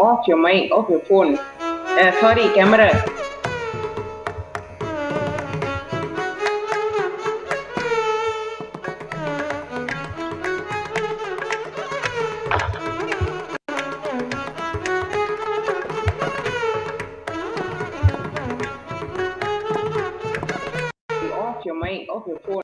off your mic, off your phone. Sorry, camera. Off your mic, off your phone.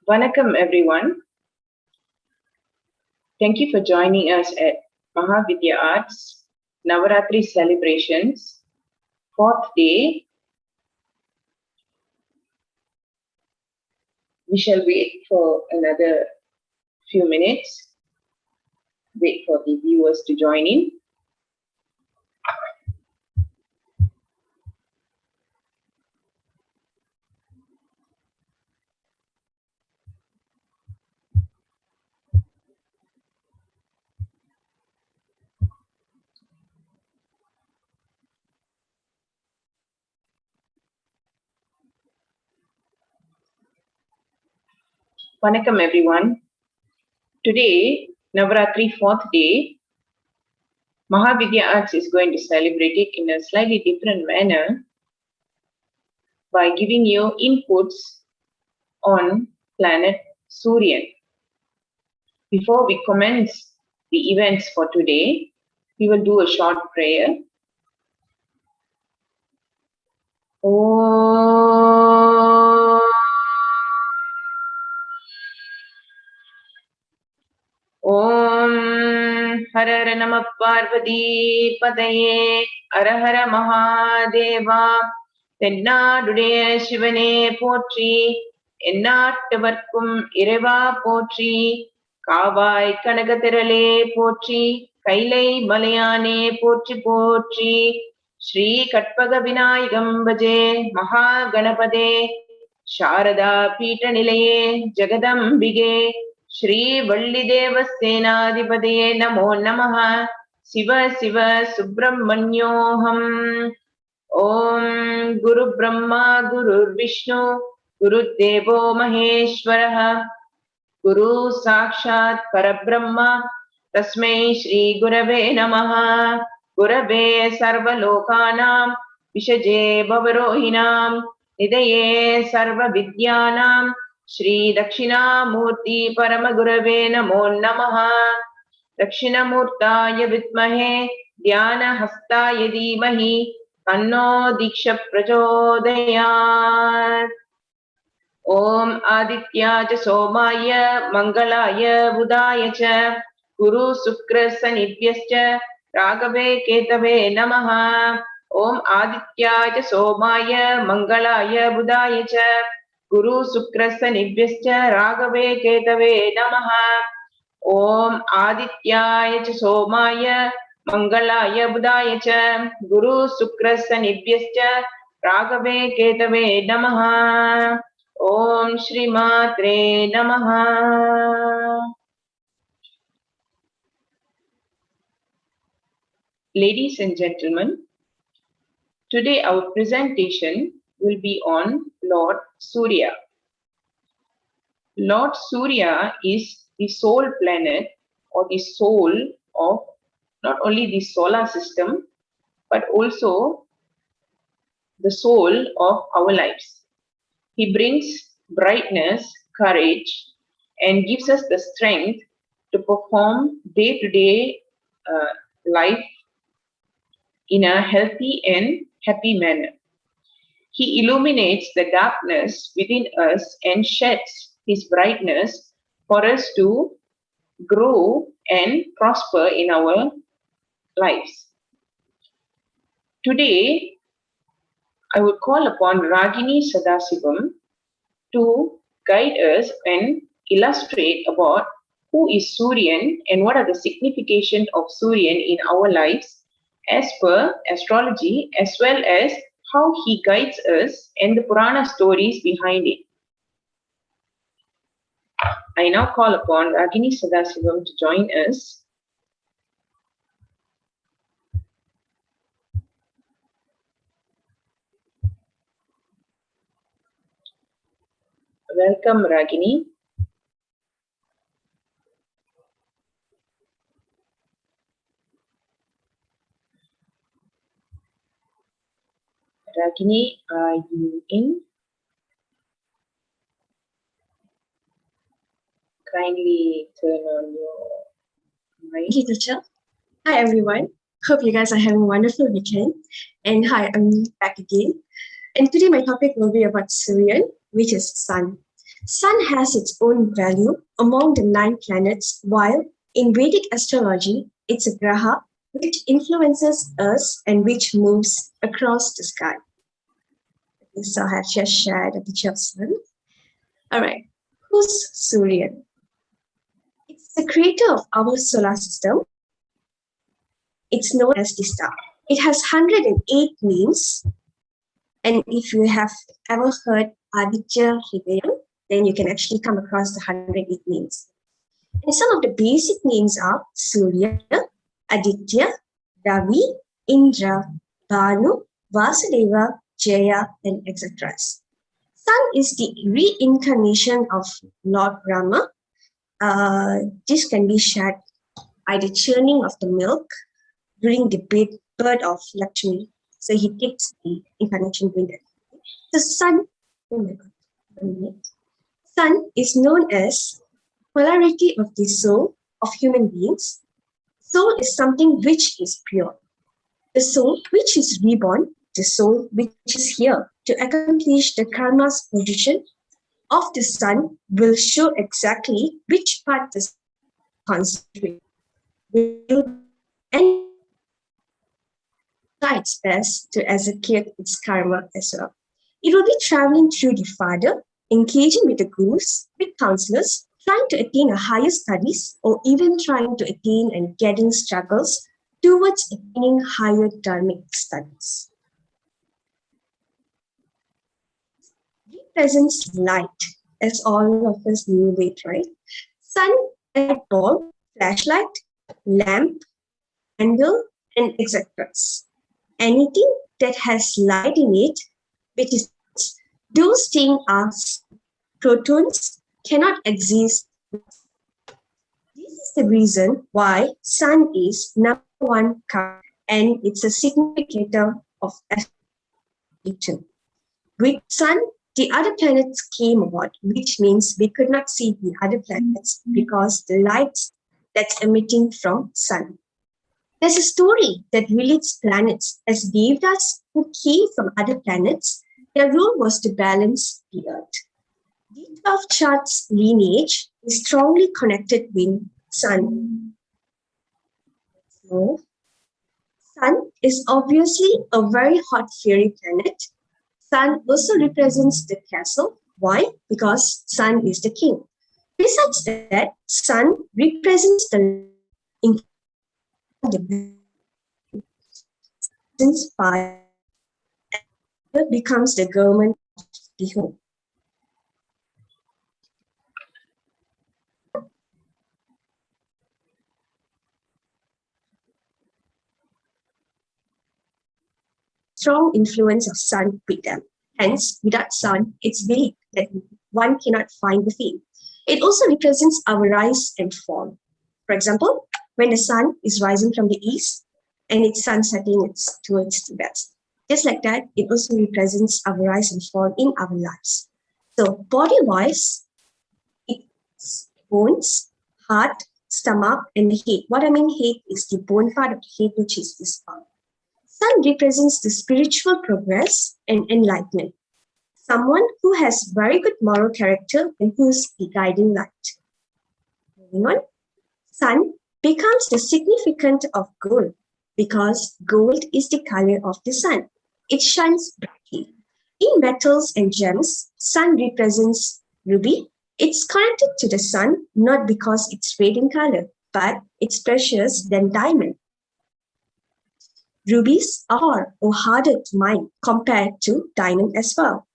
Vanakkam everyone. Thank you for joining us at Mahavidya Arts Navarathri celebrations, 4th day. We shall wait for another few minutes. Wait for the viewers to join in. Vanakkam everyone. Today, Navarathri 4th day, Mahavidya Arts is going to celebrate it in a slightly different manner by giving you inputs on planet Suryan. Before we commence the events for today, we will do a short prayer. Om Har Har Namah Parvati Padaye Har Har Mahadeva தென்னாடுடைய சிவனே போற்றி எந்நாட்டவர்க்கும் இறைவா போற்றி காவாய் கனகத்திரளே போற்றி கைலை மலையானே போற்றி போற்றி ஸ்ரீ கற்பக விநாயகம் பஜே மகா கணபதே சாரதா பீட்ட நிலையே ஜெகதம்பிகே ஸ்ரீ வள்ளி தேவசேனாதிபதியே நமோ நமः Shiva Shiva சுப்பிரமணியோகம் Om Guru Brahma Guru Vishnu Guru Devo Maheshwaraha Guru Sakshat Parabrahma Tasmai Shri Gurave Namaha Gurave Sarva Lokanam Vishaje Bhavarohinam Nidaye Sarva Vidyanam Shri Dakshinamurti Paramagurave Namo Namaha Dakshinamurtaya Vidmahe Dhyana Hastaya Dhimahi Anno Diksha Prachodayat Om Aditya Cha Somaya Mangalaya Budaya Cha Guru Sukra Sanibhyascha Ragave Ketave Namaha Om Aditya Cha Somaya Mangalaya Budaya Cha Guru Sukra Sanibhyascha Ragave Ketave Namaha Om Aditya Cha Somaya Mangalaya Budaya Cha Guru Sukra Sanibhyascha Ragave Ketave Namaha Om Shri Matre Namaha. Ladies and gentlemen, today our presentation will be on Lord Surya. Lord Surya is the soul planet or the soul of not only the solar system, but also the soul of our lives. He brings brightness, courage, and gives us the strength to perform day-to-day life in a healthy and happy manner. He illuminates the darkness within us and sheds his brightness for us to grow and prosper in our lives. Today, I would call upon Ragini Sadasivam to guide us and illustrate about who is Suryan and what are the signification of Suryan in our lives as per astrology, as well as how he guides us and the Purana stories behind it. I now call upon Ragini Sadasivam to join us. Welcome, Ragini. Ragini, are you in? Kindly turn on your mic. Thank you, teacher. Hi, everyone. Hope you guys are having a wonderful weekend. And hi, I'm back again. And today my topic will be about Suryan, which is sun. Sun has its own value among the 9 planets, while in Vedic astrology, it's a graha which influences us and which moves across the sky. Okay, so I have just shared a picture of Sun. All right, who's Surya? It's the creator of our solar system. It's known as the star. It has 108 names. And if you have ever heard Aditya Hridayam, then you can actually come across the 108 names. And some of the basic names are Surya, Aditya, Ravi, Indra, Bhanu, Vasudeva, Jaya, and etc. Sun is the reincarnation of Lord Rama. This can be shared by the churning of the milk during the birth of Lakshmi. So he takes the incarnation during that. The sun, oh my God, 1 minute. Sun is known as polarity of the soul of human beings. Soul is something which is pure. The soul which is reborn, the soul which is here to accomplish the karma's position of the sun will show exactly which part the sun concentrate and try its best to execute its karma as well. It will be traveling through the father, engaging with the gurus, with counselors, trying to attain a higher studies, or even trying to attain and getting struggles towards attaining higher dharmic studies. Represents light, as all of us knew it, right? Sun, light bulb, flashlight, lamp, candle, and etc. Anything that has light in it, which is those things are protons, cannot exist. This is the reason why Sun is number 1 card, and it's a significator of astrology. With Sun, the other planets came about, which means we could not see the other planets because the lights that's emitting from Sun. There's a story that relates planets as devas who came from other planets. Their role was to balance the earth. The 12 charts lineage is strongly connected with Sun. So, Sun is obviously a very hot, fiery planet. Sun also represents the castle. Why? Because Sun is the king. Besides that, Sun represents the fire becomes the government of the home. Strong influence of Sun with them. Hence, without Sun, it's believed that one cannot find the fame. It also represents our rise and fall. For example, when the sun is rising from the east and its sun setting towards the west. Just like that, it also represents our rise and fall in our lives. So body-wise, it's bones, heart, stomach, and the head. What I mean head is the bone part of the head, which is this part. Sun represents the spiritual progress and enlightenment. Someone who has very good moral character and who's the guiding light. Moving on. Sun becomes the significant of gold because gold is the color of the sun. It shines brightly. In metals and gems, sun represents ruby. It's connected to the sun not because it's red in color, but it's precious than diamond. Rubies are or harder to mine compared to diamond as well.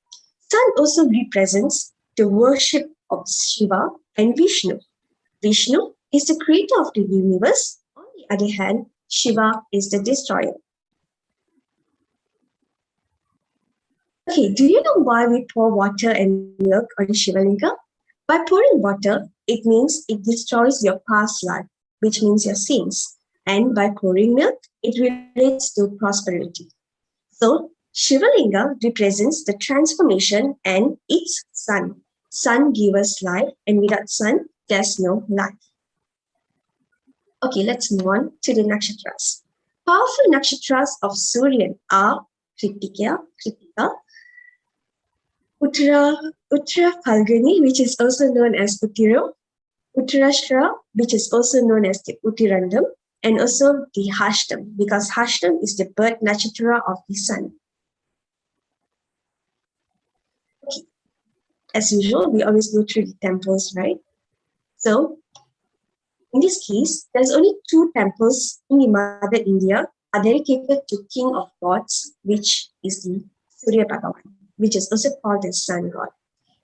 Sun also represents the worship of Shiva and Vishnu. Vishnu is the creator of the universe. On the other hand, Shiva is the destroyer. Okay, do you know why we pour water and milk on Shiva Linga? By pouring water, it means it destroys your past life, which means your sins. And by pouring milk, it relates to prosperity. So, Shiva Linga represents the transformation and its sun. Sun gives us life, and without sun, there's no life. Okay, let's move on to the nakshatras. Powerful nakshatras of Surya are Kritika, Uttara Phalguni, which is also known as Uttiro, Uttarashra, which is also known as the Uttirandam, and also the Hashtam, because Hashtam is the birth nakshatra of the sun. Okay. As usual, we always go through the temples, right? So, in this case, there's only 2 temples in the Mother India are dedicated to King of Gods, which is the Surya Bhagavan, which is also called the Sun God.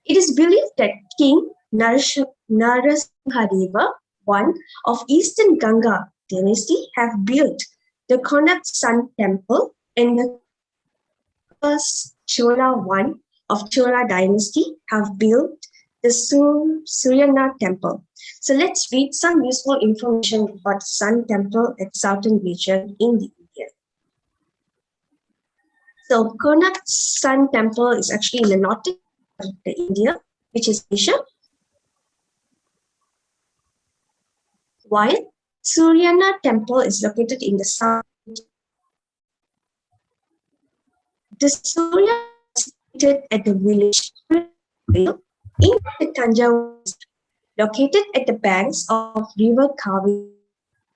It is believed that King Narasimhadeva, one of Eastern Ganga dynasty, have built the Konark Sun Temple, and the Chola one of Chola dynasty have built the Suryanath Temple. So let's read some useful information about Sun Temple at southern region in the India. So Konark Sun Temple is actually in the northern part of the India, which is Asia, while Suryanath Temple is located in the south. The Surya is situated at the village in the Tanjavur district, located at the banks of River Kaveri,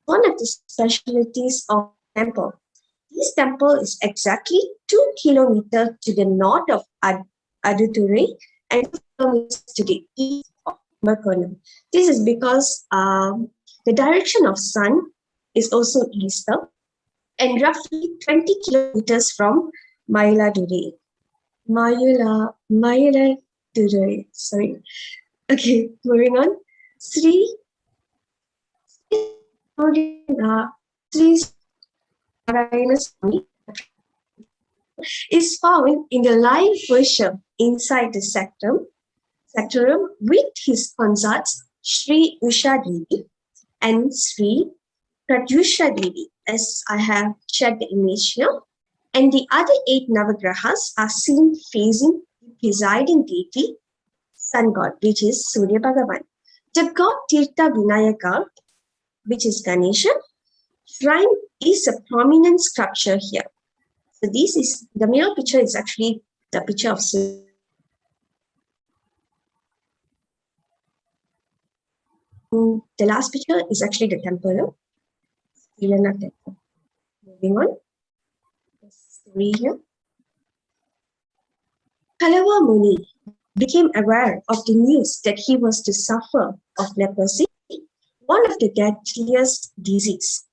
one of the specialties of the temple. This temple is exactly 2 kilometers to the north of Aduturai and 2 kilometers to the east of Kumbakonam. This is because the direction of sun is also east, and roughly 20 kilometers from Mayiladuri. Mayiladuri, sorry. Okay, moving on. Sri Narayana Swami is found in the live worship inside the sacrum with his consorts Sri Usha Devi and Sri Pratyusha Devi, as I have shared the image here. And the other 8 Navagrahas are seen facing the presiding deity, sun god, which is Surya Bhagavan. The god Tirtha Vinayaka, which is Ganesha, shrine is a prominent structure here. So this is, the middle picture is actually the picture of Surya. The last picture is actually the temple, Suryanath Temple. Moving on. Story here. Kalava Muni became aware of the news that he was to suffer of leprosy, one of the deadliest diseases.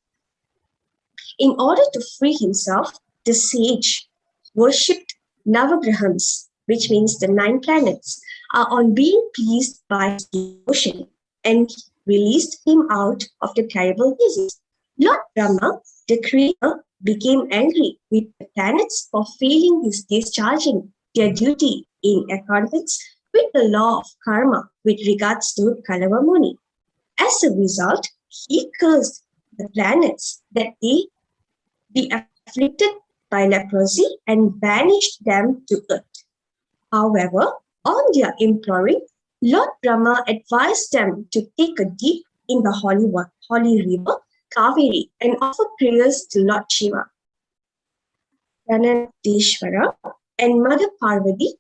In order to free himself, the sage worshipped Navagrahams, which means the 9 planets, are on being pleased by his devotion and released him out of the terrible disease. Lord Brahma, the creator, became angry with the planets for failing his discharging their duty in accordance with the law of karma with regards to Kalava Muni. As a result, he cursed the planets that they be afflicted by leprosy and banished them to earth. However, on their imploring, Lord Brahma advised them to take a dip in the holy river Kaveri and offer prayers to Lord Shiva, Ganadeshwara, and Mother Parvati,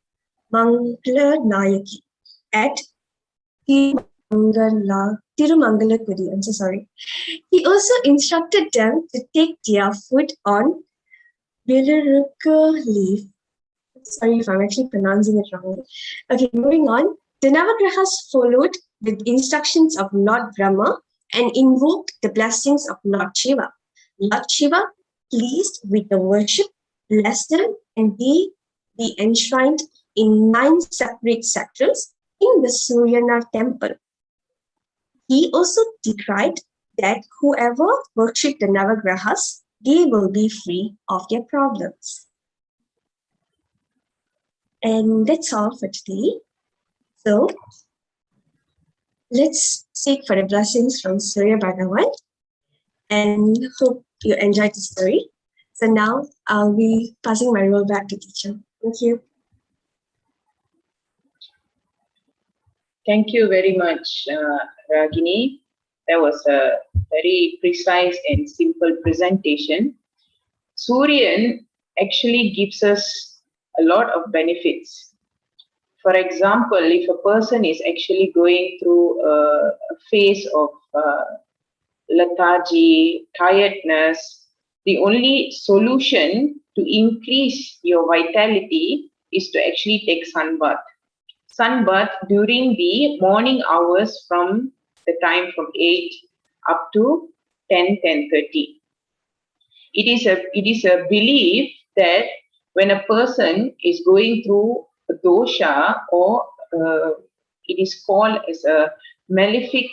Mangala Nayaki, at Tirumangalakudi. I'm so sorry. He also instructed them to take their food on Vilaruka leaf. Sorry if I'm actually pronouncing it wrong. Okay, moving on. The Navagrahas followed the instructions of Lord Brahma and invoked the blessings of Lord Shiva. Lord Shiva, pleased with the worship, blessed them, and they be enshrined in 9 separate sectors in the Suryanath temple. He also decreed that whoever worshipped the Navagrahas, they will be free of their problems. And that's all for today. So let's seek for the blessings from Surya Bhagavan and hope you enjoyed the story. So now I'll be passing my role back to teacher. Thank you. Thank you very much, Ragini. That was a very precise and simple presentation. Suryan actually gives us a lot of benefits. For example, if a person is actually going through a phase of lethargy, tiredness, the only solution to increase your vitality is to actually take sunbath. Sunbath during the morning hours from the time from 8 up to 10:30. It is a belief that when a person is going through a dosha, or it is called as a malefic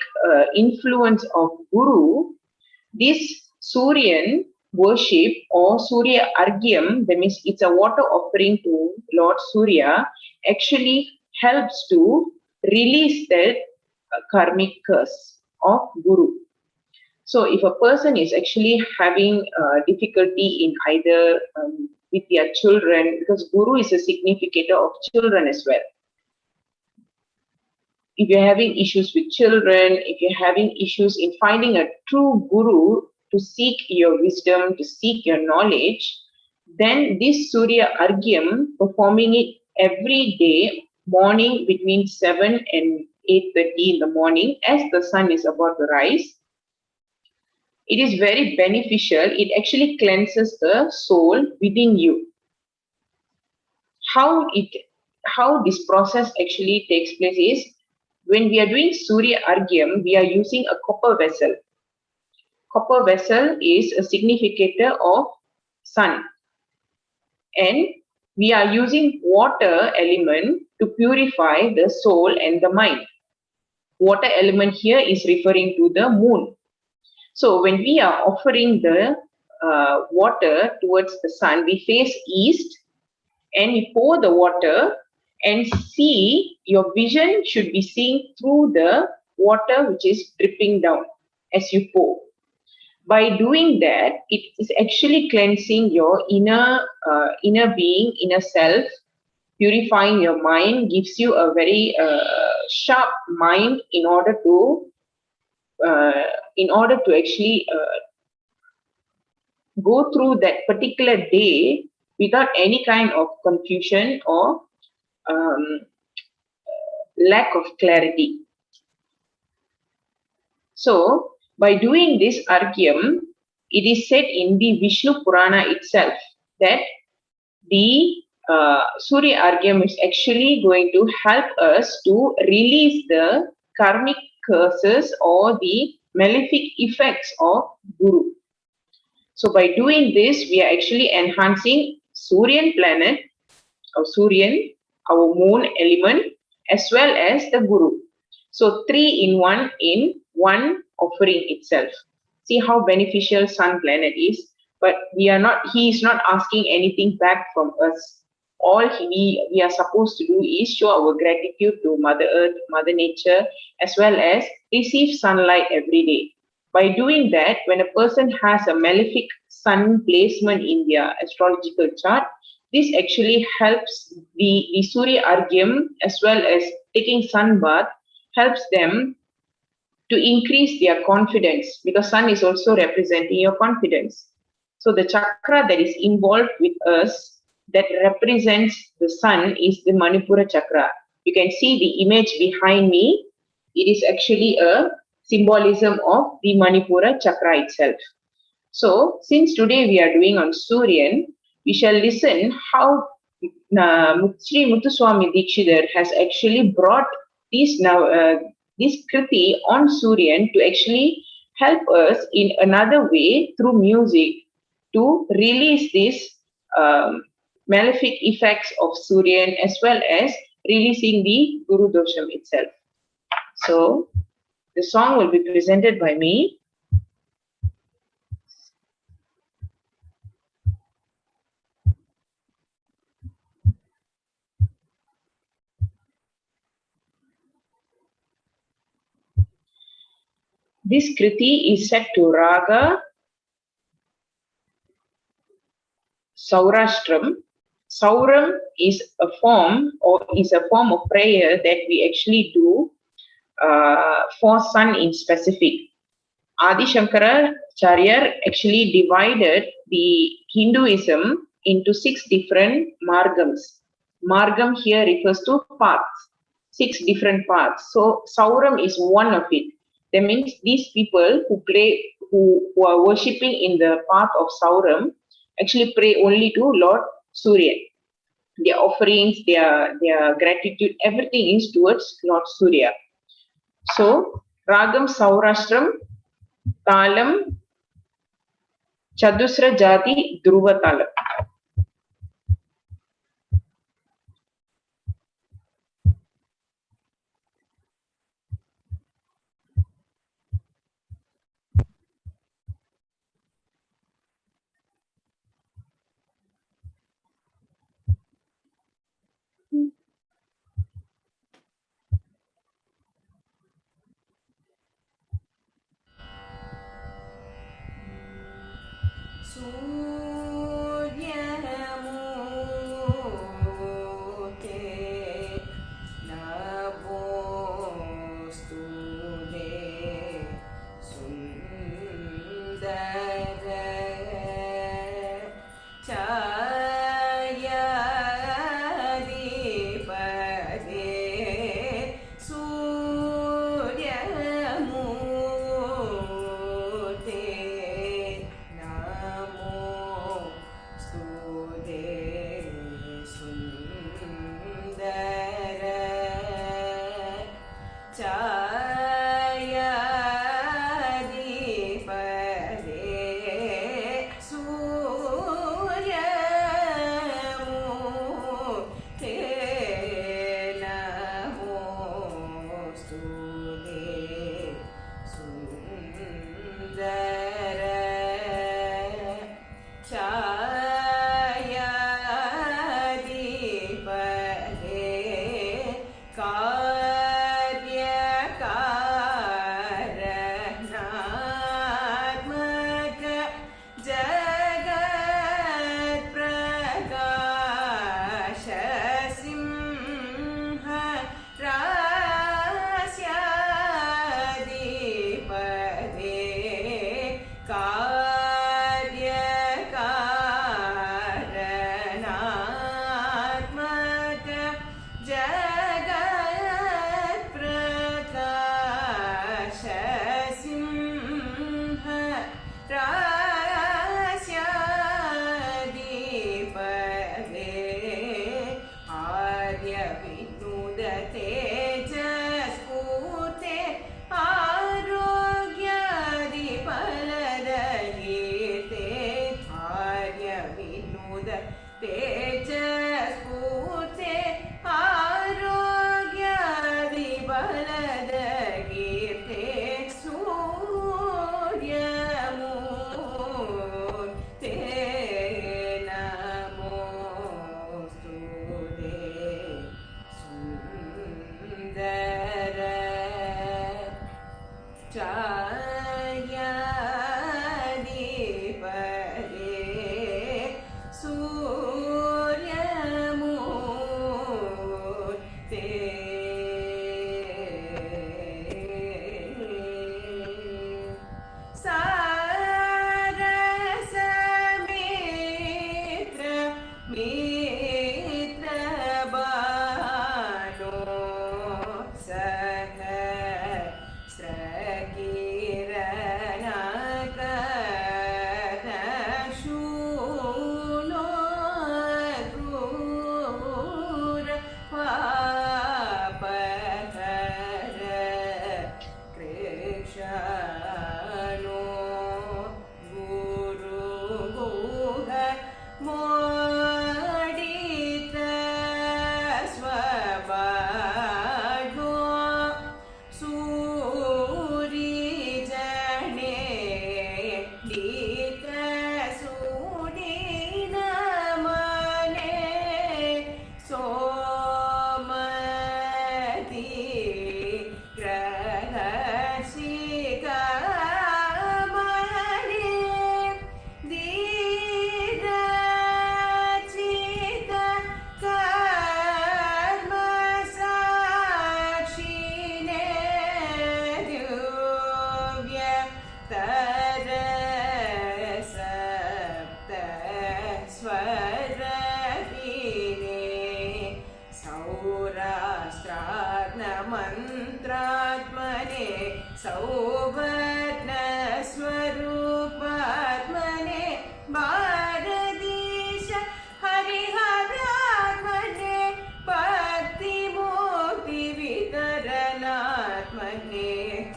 influence of Guru, this Suryan worship or Surya Argyam, that means it's a water offering to Lord Surya, actually helps to release that karmic curse of Guru. So if a person is actually having difficulty in either with their children, because Guru is a significator of children as well. If you're having issues with children, if you're having issues in finding a true Guru to seek your wisdom, to seek your knowledge, then this Surya Argyam, performing it every day, morning between 7 and 8:30 in the morning, as the sun is about to rise, it is very beneficial. It actually cleanses the soul within you. How this process actually takes place is, when we are doing Surya Argyam, we are using a copper vessel. Copper vessel is a significator of sun. And we are using water element to purify the soul and the mind. Water element here is referring to the moon. So when we are offering the water towards the sun, we face east and we pour the water and see, your vision should be seen through the water which is dripping down as you pour. By doing that, it is actually cleansing your inner being, inner self, purifying your mind, gives you a very sharp mind in order to actually go through that particular day without any kind of confusion or lack of clarity. So, by doing this Argyam, it is said in the Vishnu Purana itself that the Surya Argyam is actually going to help us to release the karmic curses or the malefic effects of Guru. So by doing this, we are actually enhancing Suryan planet, or Suryan, our moon element, as well as the Guru. So 3 in one offering itself. See how beneficial sun planet is. But he is not asking anything back from us. All we are supposed to do is show our gratitude to Mother Earth, Mother Nature, as well as receive sunlight every day. By doing that, when a person has a malefic sun placement in their astrological chart, this actually helps the Surya Argyam, as well as taking sun bath, helps them to increase their confidence, because sun is also representing your confidence. So the chakra that is involved with us, that represents the sun, is the Manipura chakra. You can see the image behind me. It is actually a symbolism of the Manipura chakra itself. So since today we are doing on Suryan, we shall listen how Sri Muthuswami Dikshidhar has actually brought this kriti on Suryan to actually help us in another way through music to release these malefic effects of Suryan, as well as releasing the Guru Dosham itself. So the song will be presented by me. This kriti is set to Raga Saurashtram. Sauram is a form of prayer that we actually do for sun in specific. Adi Shankaracharya actually divided the Hinduism into 6 different margams. Margam here refers to paths, 6 different paths. So Sauram is one of it. That means these people who are worshipping in the path of Sauram actually pray only to Lord Surya. Their offerings, their gratitude, everything is towards Lord Surya. So Ragam Saurashtram, Talam, Chadusra Jati, Dhruva Talam. सौवर्णस्वरूपात्मने भारतीश हरिहरात्मने भक्तिमुक्तिवितरणात्मने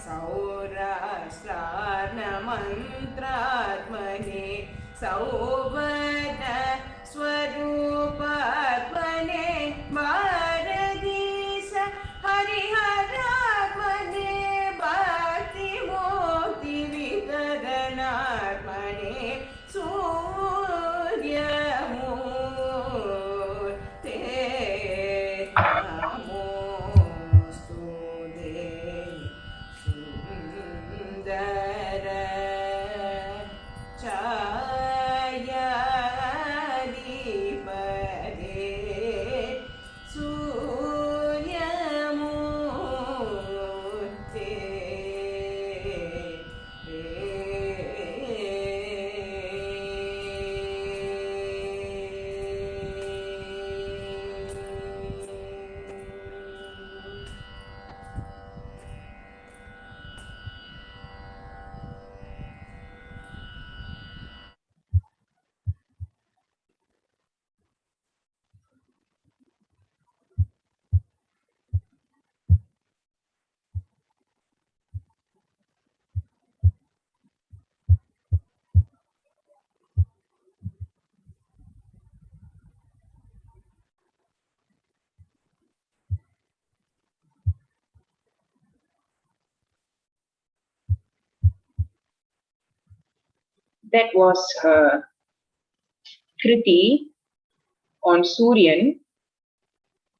सौराष्ट्रार्णमन्त्रात्मने Souvarna स्वरूपात्मने भारतीश हरिहरात्मने भक्तिमुक्तिवितरणात्मने सूर्यमूर्ते नमोस्तुते सुन्दर छायाधिपते सूर्यमूर्ते That was her Kriti on Suryan.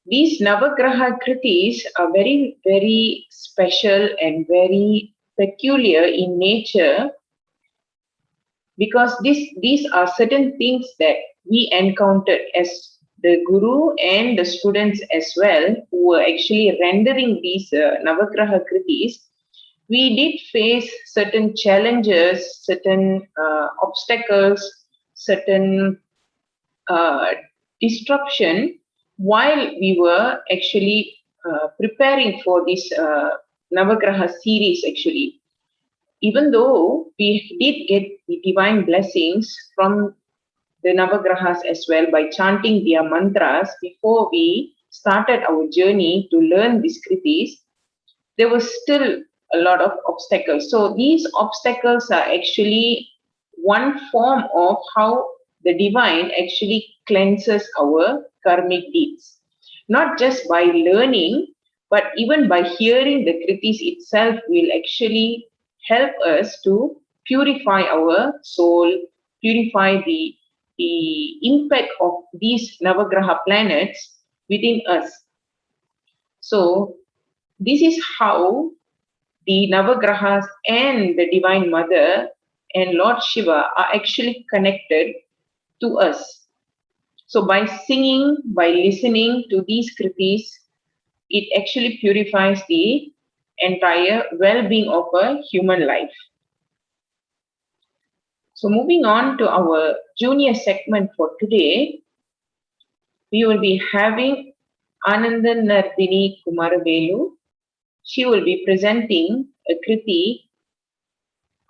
These Navagraha Kritis are very, very special and very peculiar in nature because these are certain things that we encountered as the Guru and the students as well who were actually rendering these Navagraha Kritis. We did face certain challenges, certain obstacles, certain disruption while we were actually preparing for this Navagraha series actually. Even though we did get the divine blessings from the Navagrahas as well by chanting their mantras before we started our journey to learn these kritis, there was still a lot of obstacles. So these obstacles are actually one form of how the divine actually cleanses our karmic deeds. Not just by learning, but even by hearing the kritis itself will actually help us to purify our soul, purify the impact of these Navagraha planets within us. So this is how the Navagrahas and the Divine Mother and Lord Shiva are actually connected to us. So by singing, by listening to these kritis, it actually purifies the entire well-being of a human life. So moving on to our junior segment for today, we will be having Anandan Nardini Kumaravelu. She will be presenting a kriti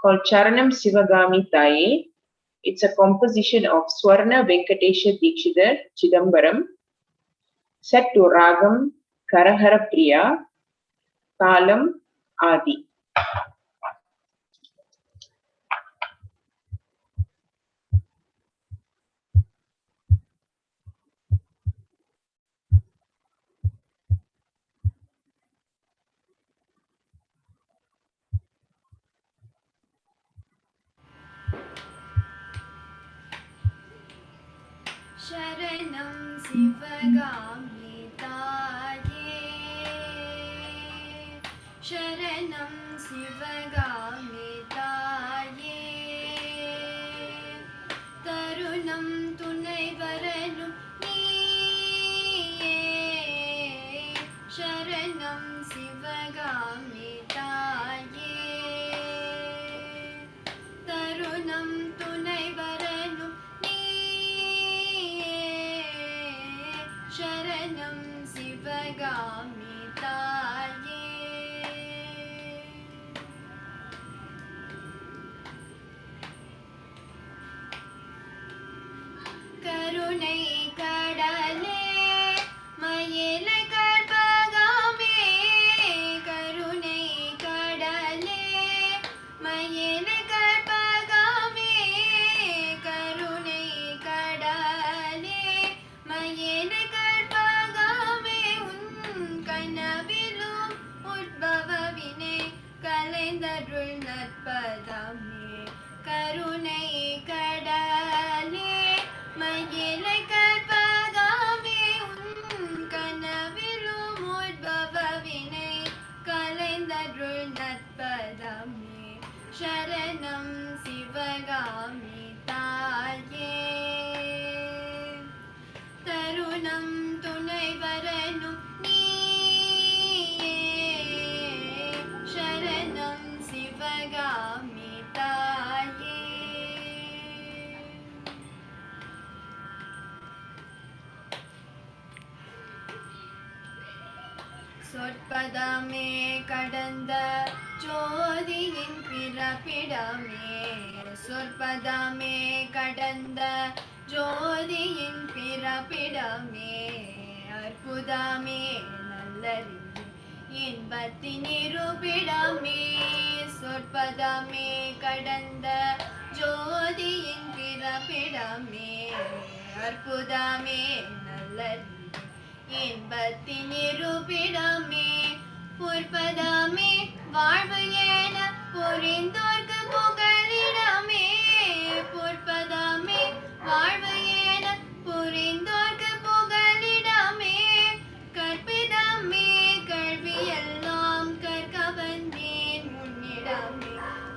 called Charanam Sivagami Taye. It's a composition of Swarna Venkatesha Dikshidhar Chidambaram, set to Ragam Karahara Priya, Talam Adi. शरणं शिवगामि ताये शरणं शिवगामि ताये तरुणं तुनै वरनु नीये शरणं शिवगामि ताये तरुणं तुनै वरनु शरणं शिवगामि ताये கருணை கடலே மயிலை கற்பகமே கருணை கடலே மயிலை கற்பகமே கருணை கடலே மயிலை கற்பகமே உன் கனவிலும் உட்பவவினை கலைந்தருள் நற்பதமே கருணை கடலே மயிலை கற்பகமே உன் கனவிலும் உட்பவவினை கலைந்தருள் நற்பதமே சரணம் சிவகாமி தாயே தருணம் துணை வரணும் நீயே சரணம் சிவகாமி தாயே சொற்பதமே கடந்த ஜோதியின் பிறப்பிடமே சொற்பதமே கடந்த ஜோதியின் பிறப்பிடமே அற்புதமே நல்லறிவு இன்பத்தின் இருப்பிடமே சொற்பதமே கடந்த ஜோதியின் பிறப்பிடமே அற்புதமே நல்லறிவு இன்பத்தின் இருப்பிடமே பொற்பதமே வாழ்வு என புரிந்தோர்க்கு புகலிடமே பொற்பதமே வாழ்வு என புரிந்தோர்க்கு புகலிடமே கற்பிதமே கல்வியெல்லாம் கற்க வந்தேன் முன்னிடமே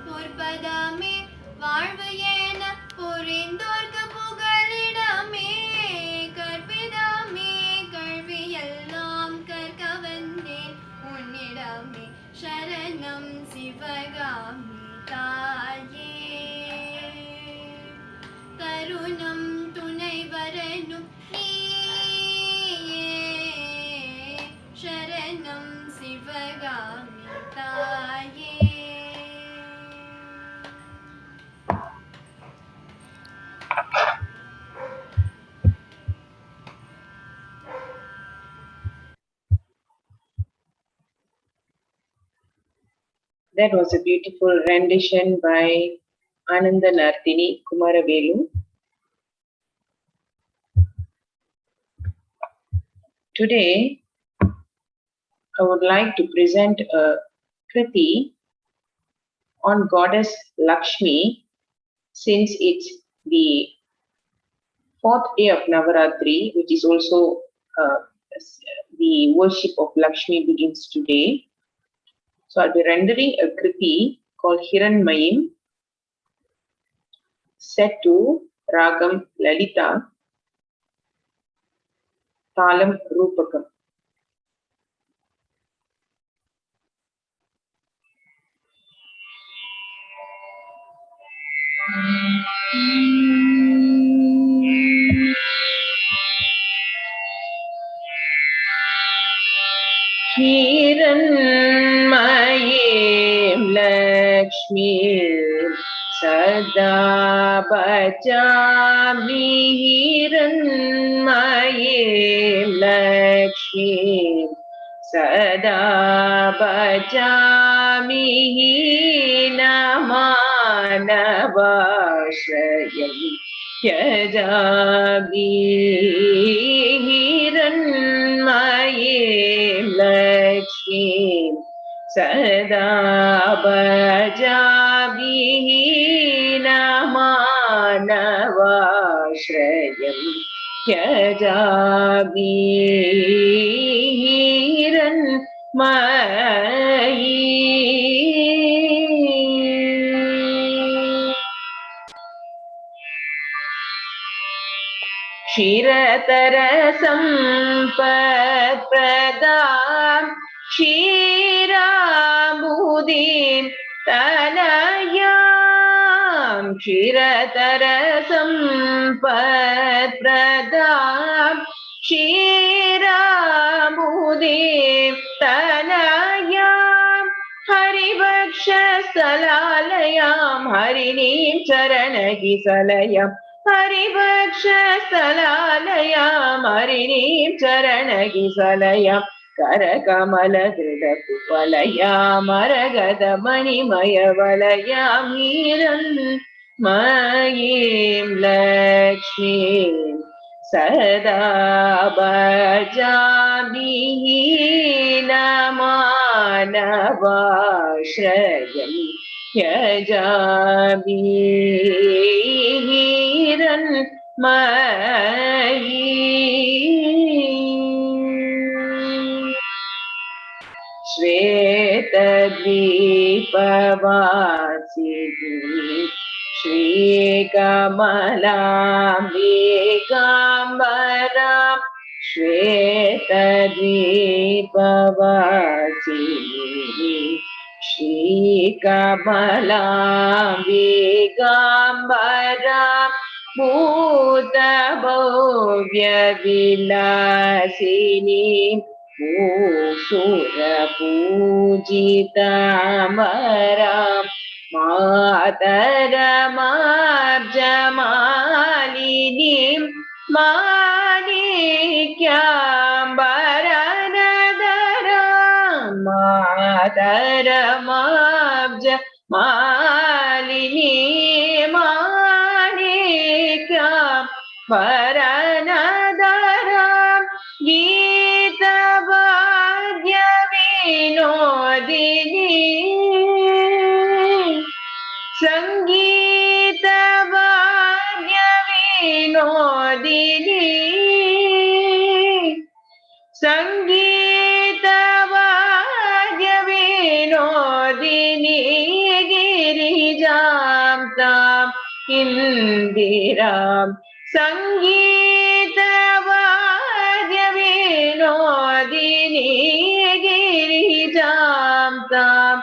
பொற்பதமே வாழ்வு என புரிந்தோர்க்கு புகலிடமே கற்பிதமே கல்வியெல்லாம் கற்க வந்தேன் உன்னிடமே சரணம் சிவகாமி தாயே தருணம் துணை வரணும் நீயே சரணம் சிவகாமி தாயே That was a beautiful rendition by Ananda Nartini Kumaravelu. Today, I would like to present a kriti on goddess Lakshmi, since it's the 4th day of Navarathri, which is also the worship of Lakshmi begins today. So I'll be rendering a kriti called Hiranmayim, set to Ragam Lalita, Talam Rupakam. Hiranmayim Lakshmi Sada Bhajami Hiranmayim Lakshmi Sada Bhajami Namanavashrayam Yajami Hiranmayim Lakshmi Sada Bhajami Namanavashrayam Yajami Hiranmayim Kshiratara Sampradam Kshirambudim Tanayam Kshiratara Sampradam Kshirambudim Tanayam Harivaksha Salalayam Harinim Charanahi Salayam Harivaksha वक्षस्थलालयां हरिणीं चरणगिसलयां करकमलधृतकुवलयां मरगदमणिमयवलयां हिरण्मयीं लक्ष्मीं सदा भजामि हीनमानवाश्रयम् यजामि हिरण्मयी श्वेतद्वीपवासिनी श्रीकमलाम्बिकाम्बरां श्वेतद्वीपवासिनी श्रीकमलाम्बिकाम्बरां भूतभव्यविलासिनीं भूसुरपूजिताम्बरां मातरमार्जमालिनीं माणिक्याम्बरधरां मातरमार्जमालिनीं माणिक्याम्बरधरां गीतभाग्यविनोदिनी संगीतभाग्यविनोदिनी संगीतभाग्यविनोदिनी गिरिजां तां इन्दिरां संगीतभाग्यविनोदिनी गिरिजां तां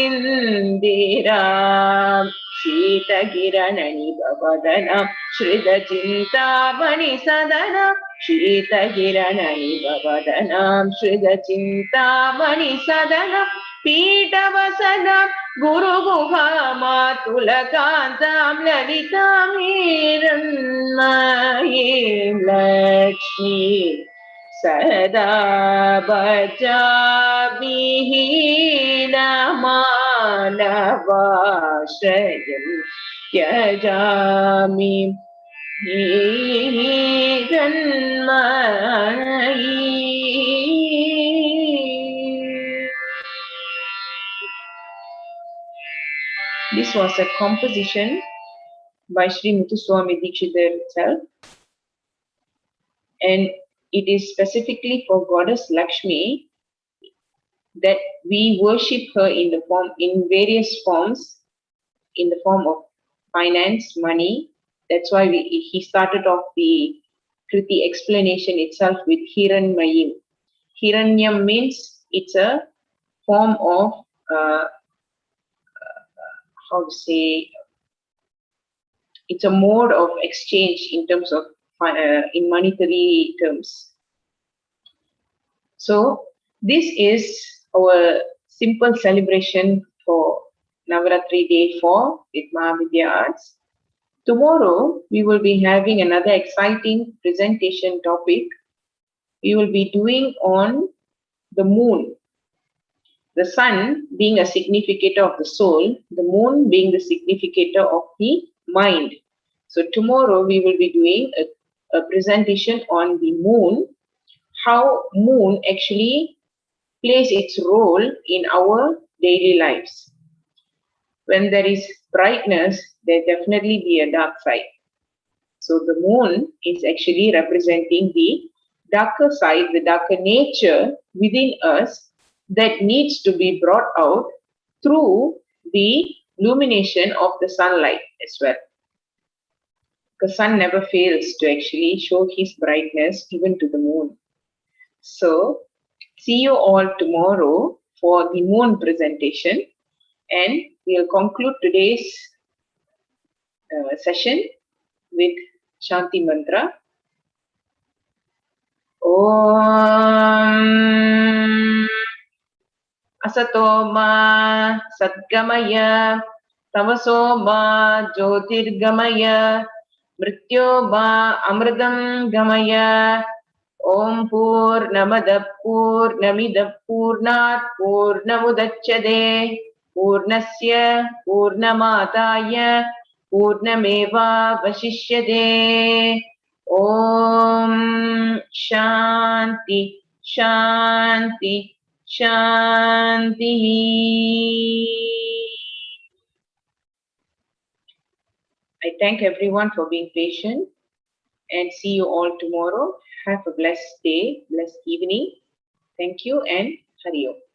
इन्दिरां शीतकिरणनिभवदनां श्रितचिन्तामणिसदनां शीतकिरणनिभवदनां श्रितचिन्तामणिसदनां पीठवसनां गुरुगुहामातुलकान्तां ललितां हिरण्मयीं लक्ष्मीं सदा भजामि हीनमानवाश्रयं त्यजामि Hiranmayi. This was a composition by Sri Muthuswami Dikshidhar itself, and it is specifically for Goddess Lakshmi that we worship her in various forms, in the form of finance, money. That's why he started off the Kriti explanation itself with Hiranmayim. Hiranyam means it's a form of how to say, it's a mode of exchange in terms of in monetary terms. So this is our simple celebration for Navaratri Day 4 with Mahavidya Arts. Tomorrow we will be having another exciting presentation topic. We will be doing on the moon. The sun being a significator of the soul, the moon being the significator of the mind. So tomorrow we will be doing a presentation on the moon, how moon actually plays its role in our daily lives. When there is brightness, there definitely be a dark side. So the moon is actually representing the darker side, the darker nature within us that needs to be brought out through the illumination of the sunlight as well. The sun never fails to actually show his brightness even to the moon. So see you all tomorrow for the moon presentation, and we'll conclude today's session with Shanti Mantra. Om Asato ma Satgamaya Tamaso ma Jyotirgamaya मृत्योर्वा अमृतं गमय ॐ पूर्णमदः पूर्णमिदः पूर्णात् पूर्णमुदच्यते पूर्णस्य पूर्णमादाय पूर्णमेवावशिष्यते ॐ शान्ति शान्ति शान्तिः. I thank everyone for being patient and see you all tomorrow. Have a blessed day, blessed evening. Thank you and Hari Om.